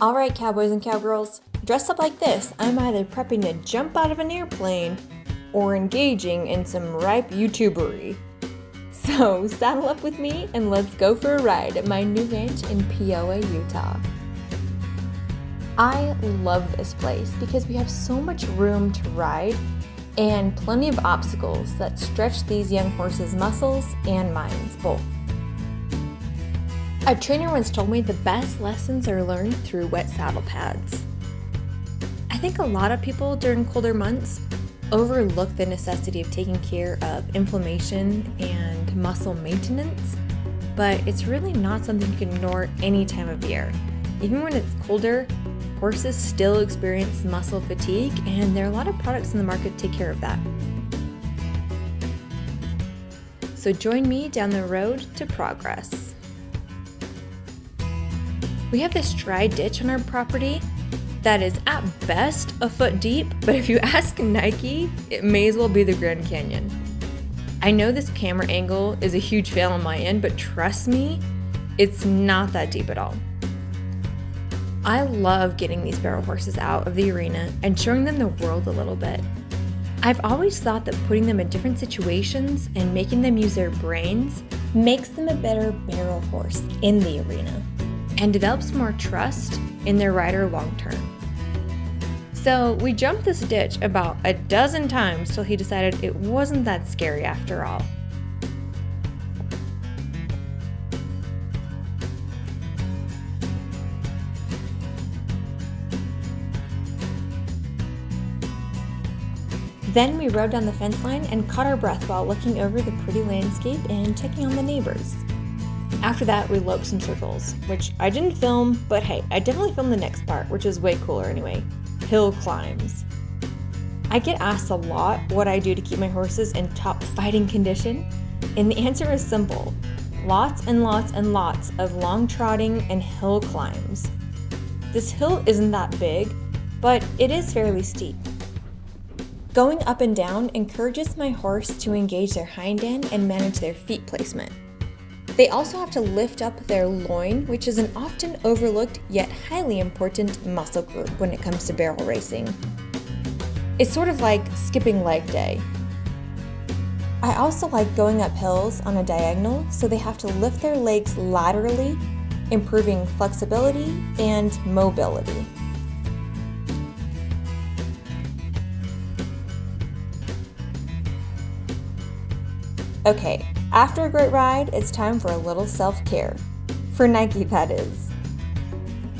Alright, cowboys and cowgirls, dressed up like this, I'm either prepping to jump out of an airplane or engaging in some ripe YouTubery. So saddle up with me and let's go for a ride at my new ranch in Peoria, Utah. I love this place because we have so much room to ride and plenty of obstacles that stretch these young horses' muscles and minds both. A trainer once told me the best lessons are learned through wet saddle pads. I think a lot of people during colder months overlook the necessity of taking care of inflammation and muscle maintenance, but it's really not something you can ignore any time of year. Even when it's colder, horses still experience muscle fatigue, and there are a lot of products in the market to take care of that. So join me down the road to progress. We have this dry ditch on our property that is at best a foot deep, but if you ask Nike, it may as well be the Grand Canyon. I know this camera angle is a huge fail on my end, but trust me, it's not that deep at all. I love getting these barrel horses out of the arena and showing them the world a little bit. I've always thought that putting them in different situations and making them use their brains makes them a better barrel horse in the arena and develops more trust in their rider long term. So we jumped this ditch about a dozen times till he decided it wasn't that scary after all. Then we rode down the fence line and caught our breath while looking over the pretty landscape and checking on the neighbors. After that, we loped some circles, which I didn't film, but hey, I definitely filmed the next part, which is way cooler anyway. Hill climbs. I get asked a lot what I do to keep my horses in top fighting condition, and the answer is simple. Lots and lots and lots of long trotting and hill climbs. This hill isn't that big, but it is fairly steep. Going up and down encourages my horse to engage their hind end and manage their feet placement. They also have to lift up their loin, which is an often overlooked yet highly important muscle group when it comes to barrel racing. It's sort of like skipping leg day. I also like going up hills on a diagonal, so they have to lift their legs laterally, improving flexibility and mobility. Okay, after a great ride, it's time for a little self-care. For Nike, that is.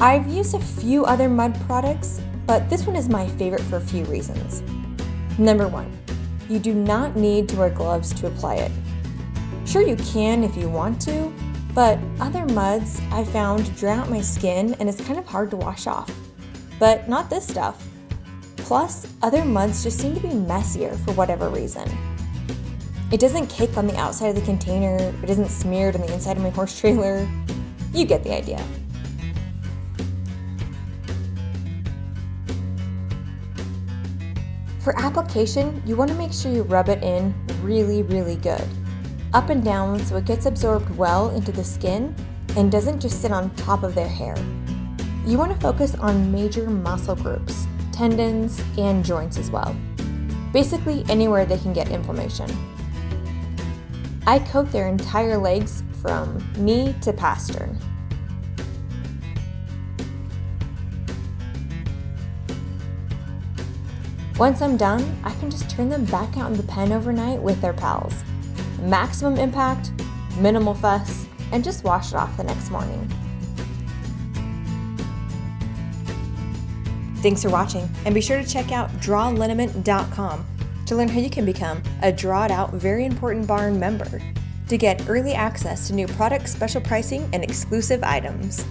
I've used a few other mud products, but this one is my favorite for a few reasons. Number one, you do not need to wear gloves to apply it. Sure, you can if you want to, but other muds I found dry out my skin and it's kind of hard to wash off. But not this stuff. Plus, other muds just seem to be messier for whatever reason. It doesn't cake on the outside of the container, it isn't smeared on the inside of my horse trailer. You get the idea. For application, you want to make sure you rub it in really, really good. Up and down so it gets absorbed well into the skin and doesn't just sit on top of their hair. You want to focus on major muscle groups, tendons, and joints as well. Basically anywhere they can get inflammation. I coat their entire legs from knee to pastern. Once I'm done, I can just turn them back out in the pen overnight with their pals. Maximum impact, minimal fuss, and just wash it off the next morning. Thanks for watching, and be sure to check out drawliniment.com to learn how you can become a Drawed Out Very Important Barn member to get early access to new products, special pricing, and exclusive items.